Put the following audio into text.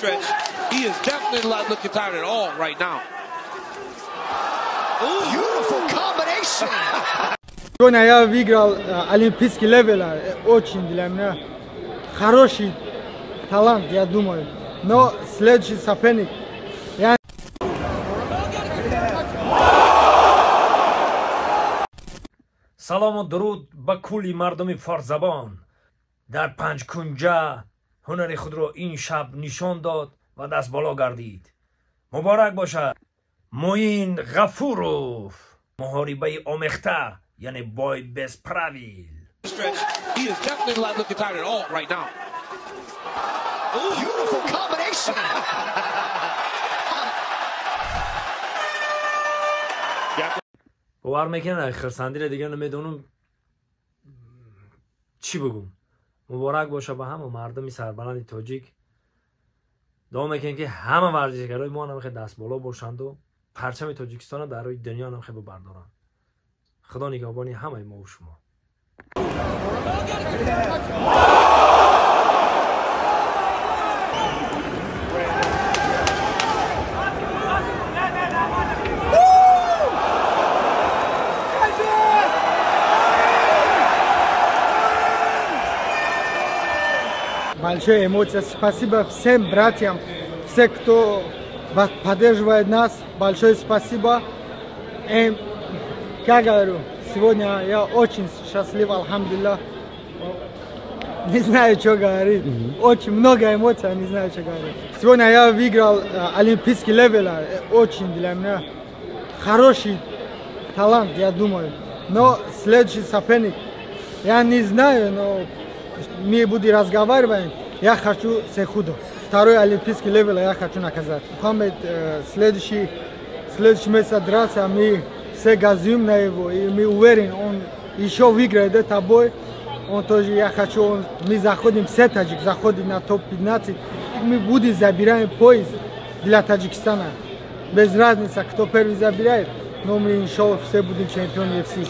stretch. He is definitely not looking tired at all right now. Ooh. Beautiful combination. Сегодня я выиграл олимпийский левел, очень для меня хороший талант, я думаю. Но следующий соперник, سلام و درود به کلی مردم فارزبان. در پنج کنجه هنر خود را این شب نشان داد و دست بالا گردید. مبارک باشد موین غفوروف، محاربه آمخته، یعنی بای بسپراویل. He is definitely not looking tired at all right now. Ooh. Beautiful combination. باور میکنه خرسندی را دیگه نمیدونم چی بگم. مبارک باشه به همه مردم سربلند تاجیک. دعا میکنم که همه ورزشکارای ما هم خیلی دست بالا باشند و پرچم تاجیکستان در روی دنیا هم خیلی بردارن. خدا نگهبانی همه ما و شما. большая эмоция. Спасибо всем братьям, все, кто поддерживает нас. Большое спасибо. Как говорю, сегодня я очень счастлив, алхамдулилlah. Не знаю, что говорить. Очень много эмоций, не знаю, что говорить. Сегодня я выиграл олимпийский левел. Очень для меня хороший талант, я думаю. Но следующий соперник, я не знаю, но мы будем разговаривать. Я хочу Секхудо. Второй олимпийский левел я хочу наказать. Мухаммед следующий месяц драться, мы все газуем на его. И мы уверены, он еще выиграет этот бой. Он тоже, я хочу, мы заходим все таджик, заходим на топ-15. Мы будем забираем пояс для Таджикистана. Без разницы, кто первый забирает. Но мы, иншаллах, все будем чемпионы UFC.